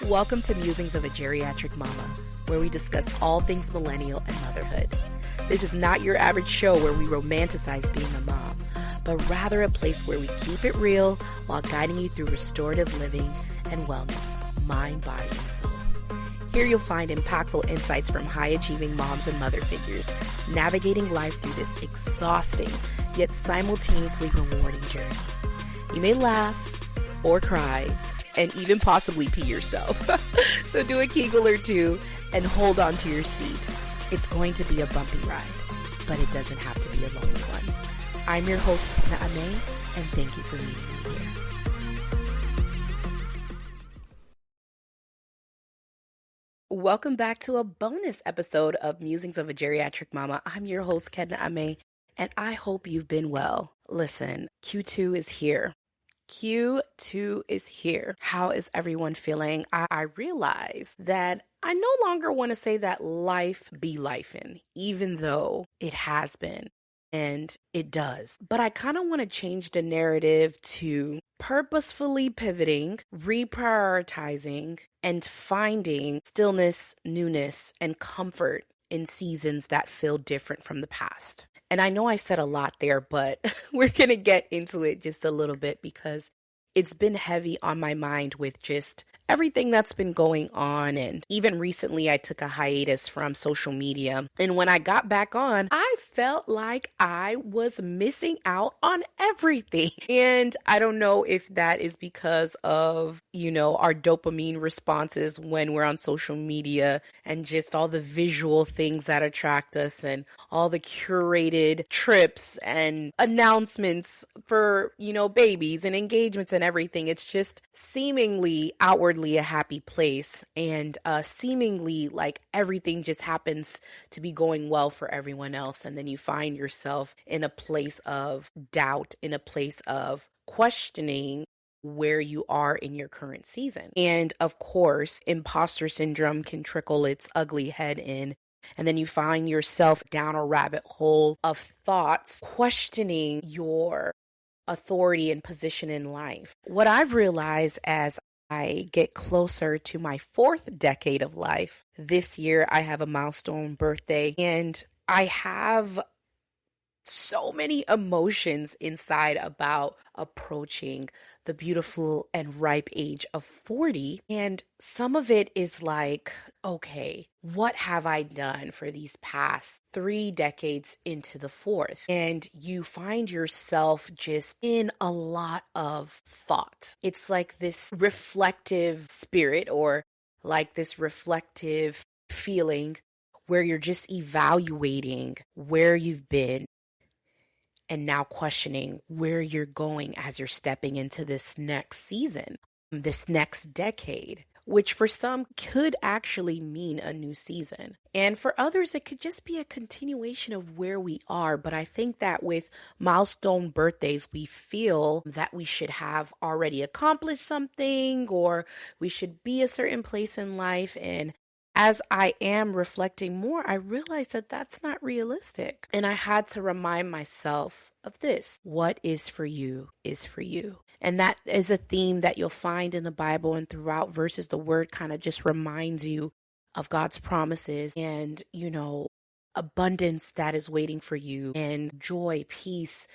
Welcome to Musings of a Geriatric Mama, where we discuss all things millennial and motherhood. This is not your average show where we romanticize being a mom, but rather a place where we keep it real while guiding you through restorative living and wellness, mind, body, and soul. Here you'll find impactful insights from high-achieving moms and mother figures navigating life through this exhausting yet simultaneously rewarding journey. You may laugh or cry and even possibly pee yourself. So do a Kegel or two and hold on to your seat. It's going to be a bumpy ride, but it doesn't have to be a lonely one. I'm your host, Kedna Amey, and thank you for meeting me here. Welcome back to a bonus episode of Musings of a Geriatric Mama. I'm your host, Kedna Amey, and I hope you've been well. Listen, Q2 is here. Q2 is here. How is everyone feeling? I realize that I no longer want to say that life be lifing, even though it has been and it does. But I kind of want to change the narrative to purposefully pivoting, reprioritizing, and finding stillness, newness, and comfort in seasons that feel different from the past. And I know I said a lot there, but we're going to get into it just a little bit because it's been heavy on my mind with just everything that's been going on. And even recently, I took a hiatus from social media. And when I got back on, I felt like I was missing out on everything. And I don't know if that is because of, our dopamine responses when we're on social media and just all the visual things that attract us and all the curated trips and announcements for, babies and engagements and everything. It's just seemingly outwardly a happy place and seemingly like everything just happens to be going well for everyone else. And then you find yourself in a place of doubt, in a place of questioning where you are in your current season. And of course, imposter syndrome can trickle its ugly head in. And then you find yourself down a rabbit hole of thoughts, questioning your authority and position in life. What I've realized as I get closer to my 4th decade of life, this year I have a milestone birthday, and I have so many emotions inside about approaching the beautiful and ripe age of 40. And some of it is like, okay, what have I done for these past 3 decades into the 4th? And you find yourself just in a lot of thought. It's like this reflective spirit or like this reflective feeling where you're just evaluating where you've been and now questioning where you're going as you're stepping into this next season, this next decade, which for some could actually mean a new season. And for others, it could just be a continuation of where we are. But I think that with milestone birthdays, we feel that we should have already accomplished something or we should be a certain place in life. And as I am reflecting more, I realize that that's not realistic. And I had to remind myself of this. What is for you is for you. And that is a theme that you'll find in the Bible and throughout verses. The word kind of just reminds you of God's promises and, abundance that is waiting for you and joy, peace,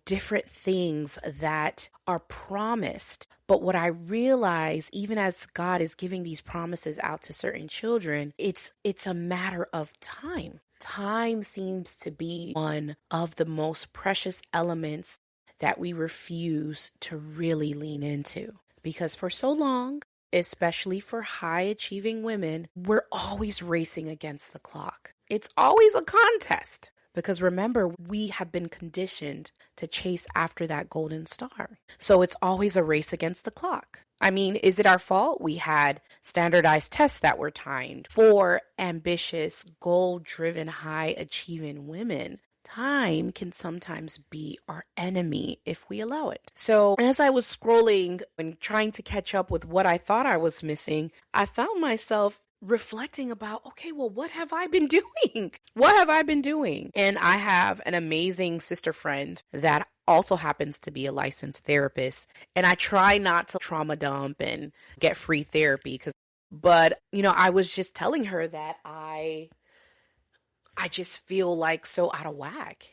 different things that are promised. But what I realize, even as God is giving these promises out to certain children, it's a matter of time. Time seems to be one of the most precious elements that we refuse to really lean into. Because for so long, especially for high achieving women, we're always racing against the clock. It's always a contest. Because remember, we have been conditioned to chase after that golden star. So it's always a race against the clock. I mean, is it our fault? We had standardized tests that were timed for ambitious, goal-driven, high-achieving women. Time can sometimes be our enemy if we allow it. So as I was scrolling and trying to catch up with what I thought I was missing, I found myself reflecting about, okay, well, what have I been doing? What have I been doing? And I have an amazing sister friend that also happens to be a licensed therapist. And I try not to trauma dump and get free therapy but I was just telling her that I just feel like so out of whack.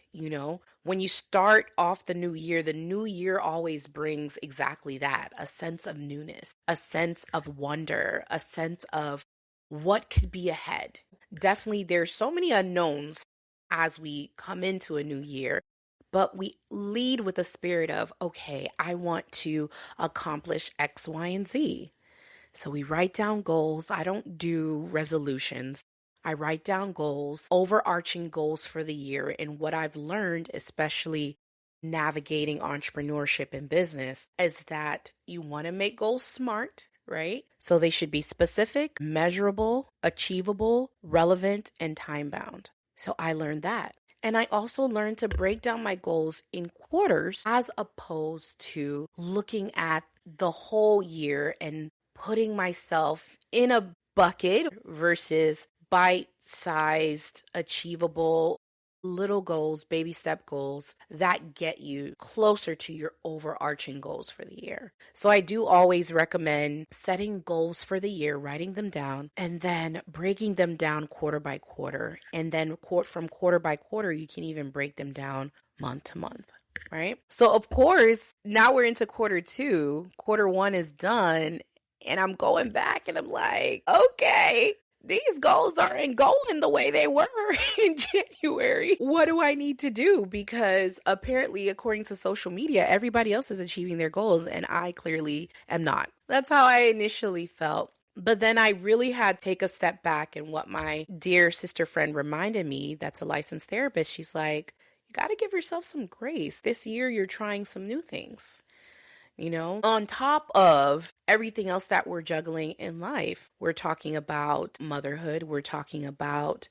When you start off the new year always brings exactly that, a sense of newness, a sense of wonder, a sense of what could be ahead. Definitely, there's so many unknowns as we come into a new year, but we lead with a spirit of, okay, I want to accomplish X, Y, and Z. So we write down goals. I don't do resolutions. I write down goals, overarching goals for the year. And what I've learned, especially navigating entrepreneurship and business, is that you want to make goals smart, right? So they should be specific, measurable, achievable, relevant, and time bound. So I learned that. And I also learned to break down my goals in quarters as opposed to looking at the whole year and putting myself in a bucket versus bite-sized, achievable little goals, baby step goals that get you closer to your overarching goals for the year. So I do always recommend setting goals for the year, writing them down, and then breaking them down quarter by quarter. And then from quarter by quarter, you can even break them down month to month. Right? So of course, now we're into quarter two. Quarter one is done. And I'm going back and I'm like, okay, these goals aren't going the way they were in January. What do I need to do? Because apparently, according to social media, everybody else is achieving their goals and I clearly am not. That's how I initially felt. But then I really had to take a step back, and what my dear sister friend reminded me, that's a licensed therapist, she's like, you got to give yourself some grace. This year, you're trying some new things. On top of everything else that we're juggling in life, we're talking about motherhood, we're talking about,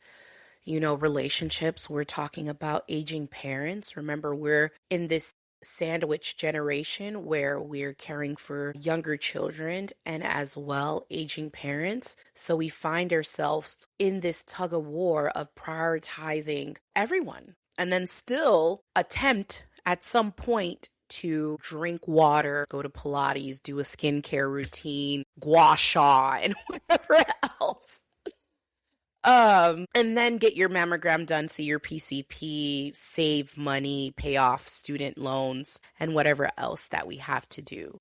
relationships, we're talking about aging parents. Remember, we're in this sandwich generation where we're caring for younger children and as well aging parents. So we find ourselves in this tug of war of prioritizing everyone and then still attempt at some point to drink water, go to Pilates, do a skincare routine, gua sha, and whatever else. And then get your mammogram done, see your PCP, save money, pay off student loans, and whatever else that we have to do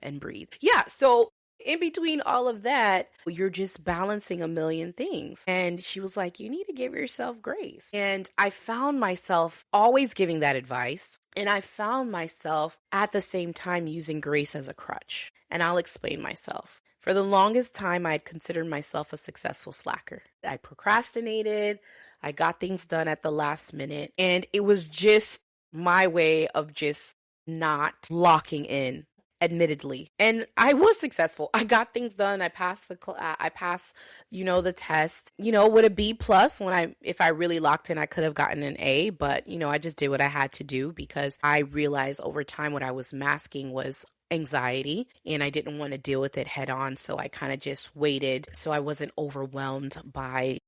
and breathe. Yeah, so in between all of that, you're just balancing a million things. And she was like, you need to give yourself grace. And I found myself always giving that advice. And I found myself at the same time using grace as a crutch. And I'll explain myself. For the longest time, I'd considered myself a successful slacker. I procrastinated. I got things done at the last minute. And it was just my way of just not locking in, admittedly. And I was successful. I got things done. I passed the the test, with a B plus. If I really locked in, I could have gotten an A, but I just did what I had to do because I realized over time what I was masking was anxiety and I didn't want to deal with it head on. So I kind of just waited so I wasn't overwhelmed by,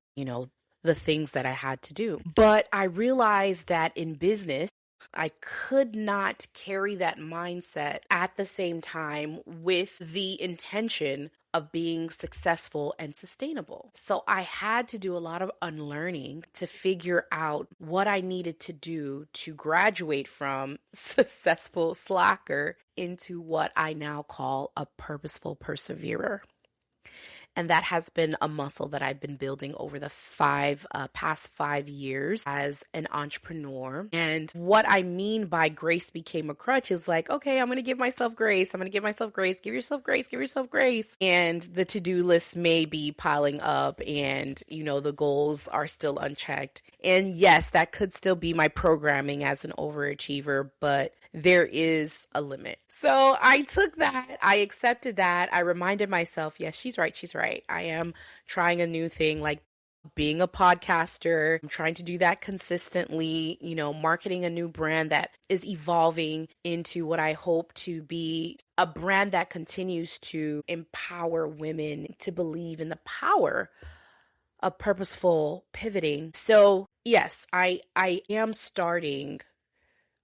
the things that I had to do. But I realized that in business, I could not carry that mindset at the same time with the intention of being successful and sustainable. So I had to do a lot of unlearning to figure out what I needed to do to graduate from successful slacker into what I now call a purposeful perseverer. And that has been a muscle that I've been building over the past 5 years as an entrepreneur. And what I mean by grace became a crutch is like, okay, I'm going to give myself grace. I'm going to give myself grace. Give yourself grace. Give yourself grace. And the to-do list may be piling up and, the goals are still unchecked. And yes, that could still be my programming as an overachiever, but there is a limit. So I took that. I accepted that. I reminded myself, yes, she's right. I am trying a new thing. Like being a podcaster. I'm trying to do that consistently, marketing a new brand that is evolving into what I hope to be a brand that continues to empower women to believe in the power of purposeful pivoting. So yes, I am starting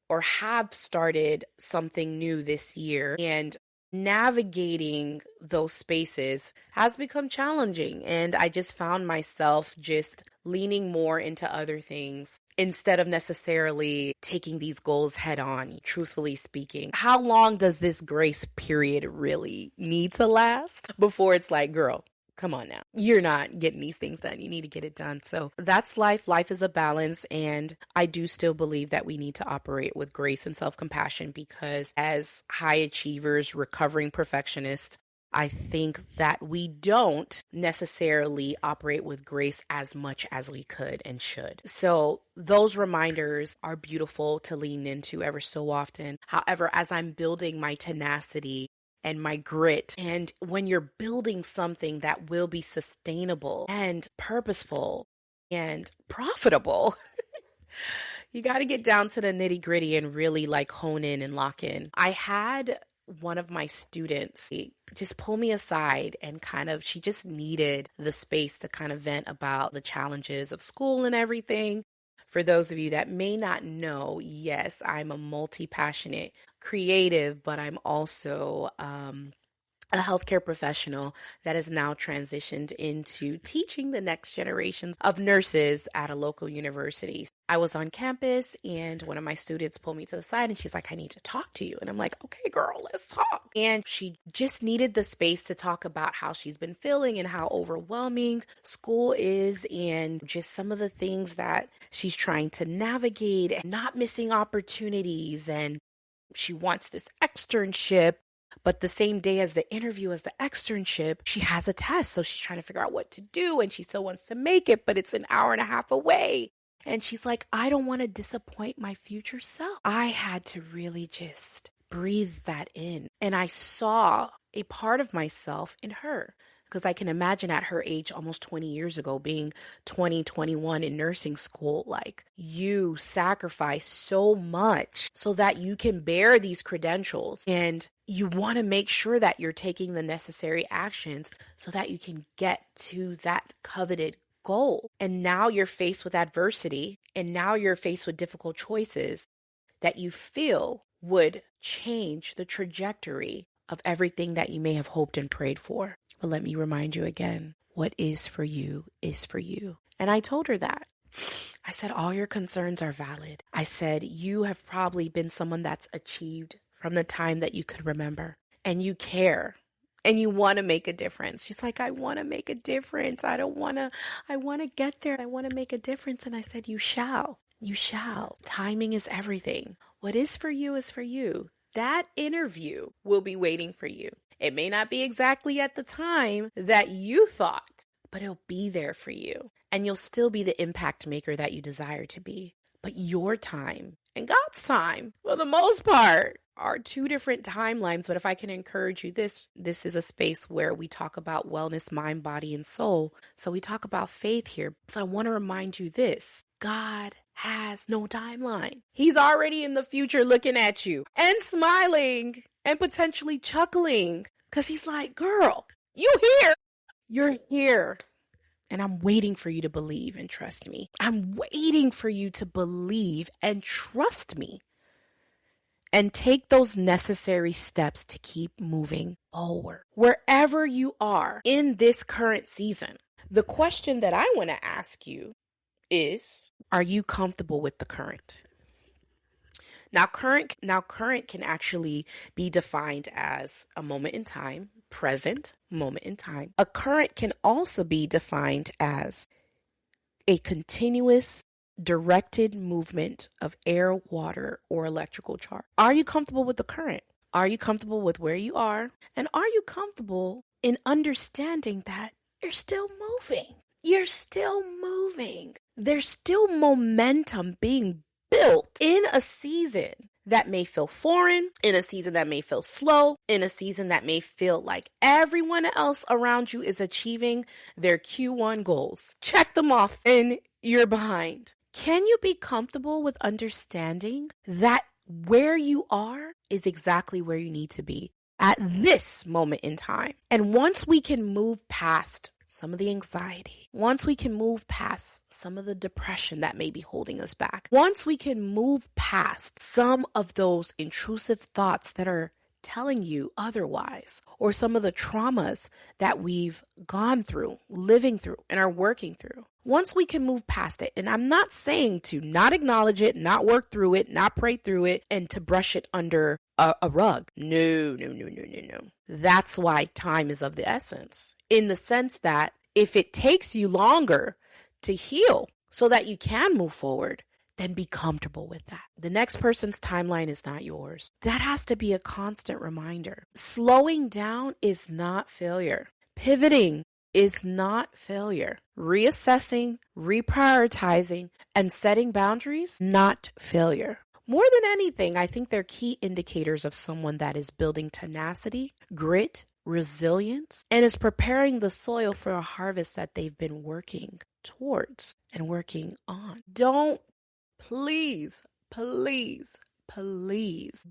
or have started something new this year, and navigating those spaces has become challenging. And I just found myself just leaning more into other things instead of necessarily taking these goals head on. Truthfully speaking, how long does this grace period really need to last before it's like, girl, come on now. You're not getting these things done. You need to get it done. So that's life. Life is a balance. And I do still believe that we need to operate with grace and self-compassion, because as high achievers, recovering perfectionists, I think that we don't necessarily operate with grace as much as we could and should. So those reminders are beautiful to lean into ever so often. However, as I'm building my tenacity and my grit, and when you're building something that will be sustainable and purposeful and profitable, you got to get down to the nitty gritty and really hone in and lock in. I had one of my students just pull me aside and she just needed the space to kind of vent about the challenges of school and everything. For those of you that may not know, yes, I'm a multi-passionate creative, but I'm also a healthcare professional that has now transitioned into teaching the next generations of nurses at a local university. I was on campus and one of my students pulled me to the side and she's like, I need to talk to you. And I'm like, okay, girl, let's talk. And she just needed the space to talk about how she's been feeling and how overwhelming school is, and just some of the things that she's trying to navigate and not missing opportunities. And she wants this externship, but the same day as the interview, as the externship, she has a test. So she's trying to figure out what to do, and she still wants to make it, but it's an hour and a half away. And she's like, I don't want to disappoint my future self. I had to really just breathe that in. And I saw a part of myself in her, because I can imagine at her age, almost 20 years ago, being 20, 21 in nursing school, you sacrifice so much so that you can bear these credentials, and you want to make sure that you're taking the necessary actions so that you can get to that coveted goal. And now you're faced with adversity, and now you're faced with difficult choices that you feel would change the trajectory of everything that you may have hoped and prayed for. But let me remind you again, what is for you is for you. And I told her that. I said, all your concerns are valid. I said, you have probably been someone that's achieved from the time that you could remember, and you care. And you want to make a difference. She's like, I want to make a difference. I want to get there. I want to make a difference. And I said, you shall. You shall. Timing is everything. What is for you is for you. That interview will be waiting for you. It may not be exactly at the time that you thought, but it'll be there for you. And you'll still be the impact maker that you desire to be. But your time and God's time, for the most part, are two different timelines. But if I can encourage you, this is a space where we talk about wellness, mind, body, and soul. So we talk about faith here. So I want to remind you this: God has no timeline. He's already in the future looking at you and smiling and potentially chuckling, because he's like, girl, you here. You're here. And I'm waiting for you to believe and trust me. I'm waiting for you to believe and trust me, and take those necessary steps to keep moving forward. Wherever you are in this current season, the question that I want to ask you is, are you comfortable with the current? Now, current can actually be defined as a moment in time, present moment in time. A current can also be defined as a continuous directed movement of air, water, or electrical charge. Are you comfortable with the current? Are you comfortable with where you are? And are you comfortable in understanding that you're still moving? You're still moving. There's still momentum being built in a season that may feel foreign, in a season that may feel slow, in a season that may feel like everyone else around you is achieving their Q1 goals. Check them off and you're behind. Can you be comfortable with understanding that where you are is exactly where you need to be at this moment in time? And once we can move past some of the anxiety, once we can move past some of the depression that may be holding us back, once we can move past some of those intrusive thoughts that are telling you otherwise, or some of the traumas that we've gone through, living through, and are working through. Once we can move past it, and I'm not saying to not acknowledge it, not work through it, not pray through it, and to brush it under a rug. No. That's why time is of the essence, in the sense that if it takes you longer to heal so that you can move forward, then be comfortable with that. The next person's timeline is not yours. That has to be a constant reminder. Slowing down is not failure. Pivoting is not failure. Reassessing, reprioritizing, and setting boundaries, not failure. More than anything, I think they're key indicators of someone that is building tenacity, grit, resilience, and is preparing the soil for a harvest that they've been working towards and working on. Please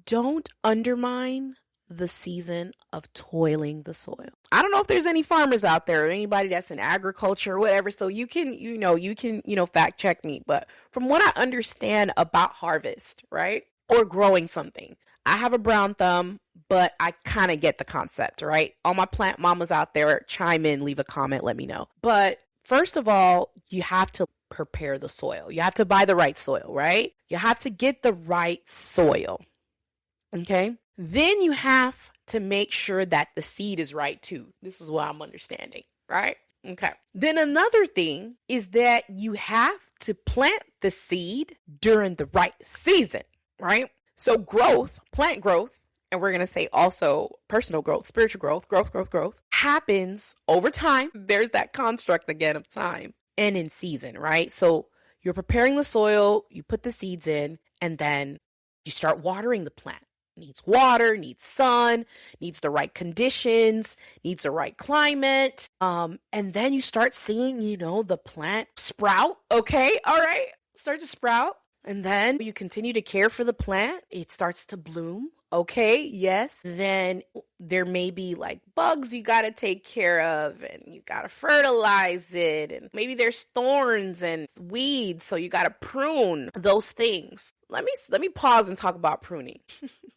don't undermine the season of toiling the soil. I don't know if there's any farmers out there or anybody that's in agriculture or whatever, so you can fact check me. But from what I understand about harvest, right, or growing something, I have a brown thumb, but I kind of get the concept, right? All my plant mamas out there, chime in, leave a comment, let me know. But first of all, you have to prepare the soil. You have to buy the right soil, right? You have to get the right soil. Okay? Then you have to make sure that the seed is right too. This is what I'm understanding, right? Okay. Then another thing is that you have to plant the seed during the right season, right? So plant growth, and we're going to say also personal growth, spiritual growth happens over time. There's that construct again of time and in season, right? So you're preparing the soil, you put the seeds in, and then you start watering the plant. Needs water, needs sun, needs the right conditions, needs the right climate. And then you start seeing, the plant sprout. Okay, all right, start to sprout. And then you continue to care for the plant. It starts to bloom. Okay, yes. Then there may be like bugs you got to take care of, and you got to fertilize it. And maybe there's thorns and weeds, so you got to prune those things. Let me pause and talk about pruning.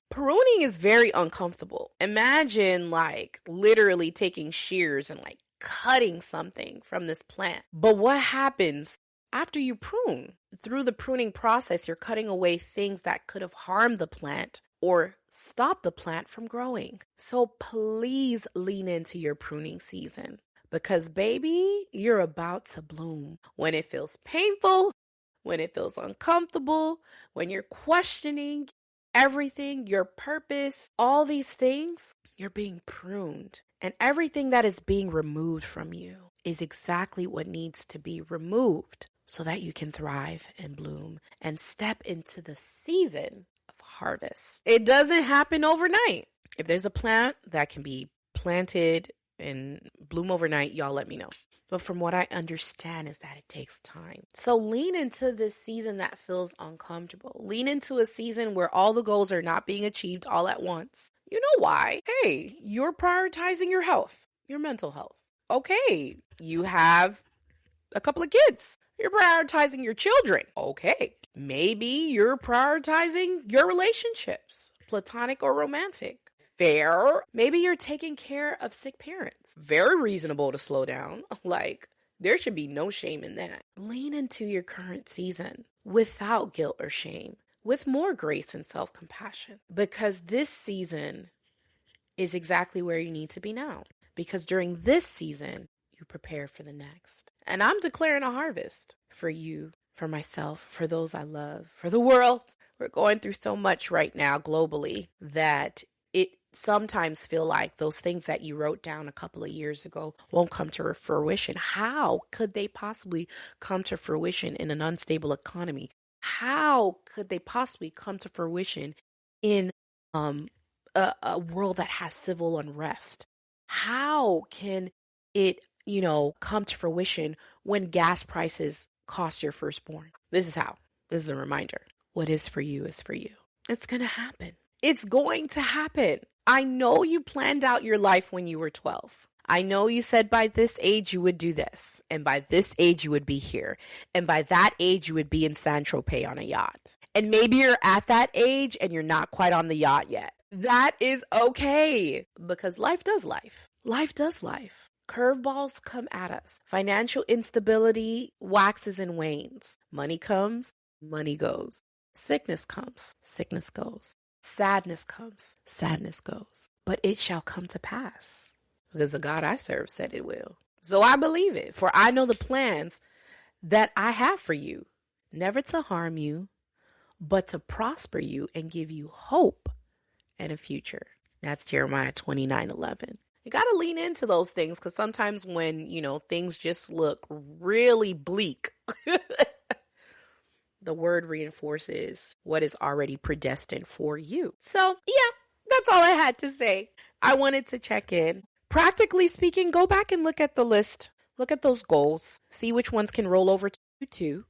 Pruning is very uncomfortable. Imagine like literally taking shears and like cutting something from this plant. But what happens after you prune? Through the pruning process, you're cutting away things that could have harmed the plant or stop the plant from growing. So please lean into your pruning season, because baby, you're about to bloom. When it feels painful, when it feels uncomfortable, when you're questioning everything, your purpose, all these things, you're being pruned. And everything that is being removed from you is exactly what needs to be removed so that you can thrive and bloom and step into the season of harvest. It doesn't happen overnight. If there's a plant that can be planted and bloom overnight, y'all let me know. But from what I understand is that it takes time. So lean into this season that feels uncomfortable. Lean into a season where all the goals are not being achieved all at once. You know why? Hey, you're prioritizing your health, your mental health. Okay, you have a couple of kids. You're prioritizing your children. Okay, maybe you're prioritizing your relationships, platonic or romantic. Fair. Maybe you're taking care of sick parents. Very reasonable to slow down. Like, there should be no shame in that. Lean into your current season without guilt or shame, with more grace and self-compassion, because this season is exactly where you need to be now. Because during this season, you prepare for the next. And I'm declaring a harvest for you, for myself, for those I love, for the world. We're going through so much right now globally that it sometimes feel like those things that you wrote down a couple of years ago won't come to fruition. How could they possibly come to fruition in an unstable economy? How could they possibly come to fruition in a world that has civil unrest? How can it, come to fruition when gas prices cost your firstborn? This is how. This is a reminder. What is for you is for you. It's going to happen. It's going to happen. I know you planned out your life when you were 12. I know you said by this age you would do this, and by this age you would be here, and by that age you would be in Saint-Tropez on a yacht. And maybe you're at that age and you're not quite on the yacht yet. That is okay, because life does life. Life does life. Curveballs come at us. Financial instability waxes and wanes. Money comes, money goes. Sickness comes, sickness goes. Sadness comes, sadness goes. But it shall come to pass, because the God I serve said it will. So I believe it, for I know the plans that I have for you, never to harm you, but to prosper you and give you hope and a future. That's Jeremiah 29:11. You got to lean into those things, because sometimes when, things just look really bleak, the word reinforces what is already predestined for you. So, yeah, that's all I had to say. I wanted to check in. Practically speaking, go back and look at the list. Look at those goals. See which ones can roll over to you too.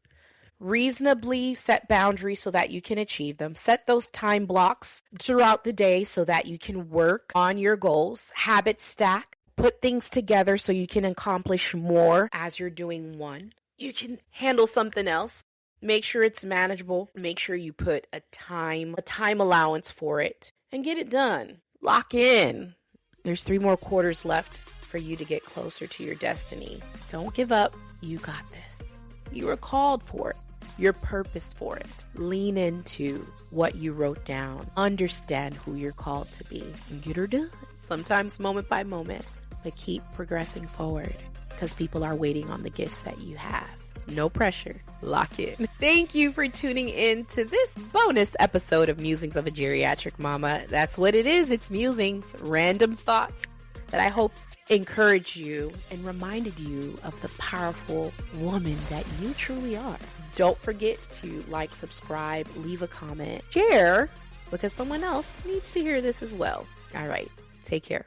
Reasonably set boundaries so that you can achieve them. Set those time blocks throughout the day so that you can work on your goals. Habit stack. Put things together so you can accomplish more as you're doing one. You can handle something else. Make sure it's manageable. Make sure you put a time allowance for it, and get it done. Lock in. There's 3 more quarters left for you to get closer to your destiny. Don't give up. You got this. You were called for it. You're purposed for it. Lean into what you wrote down. Understand who you're called to be, and get her done. Sometimes moment by moment, but keep progressing forward, because people are waiting on the gifts that you have. No pressure. Lock in. Thank you for tuning in to this bonus episode of Musings of a Geriatric Mama. That's what it is. It's musings, random thoughts that I hope encouraged you and reminded you of the powerful woman that you truly are. Don't forget to like, subscribe, leave a comment, share, because someone else needs to hear this as well. All right. Take care.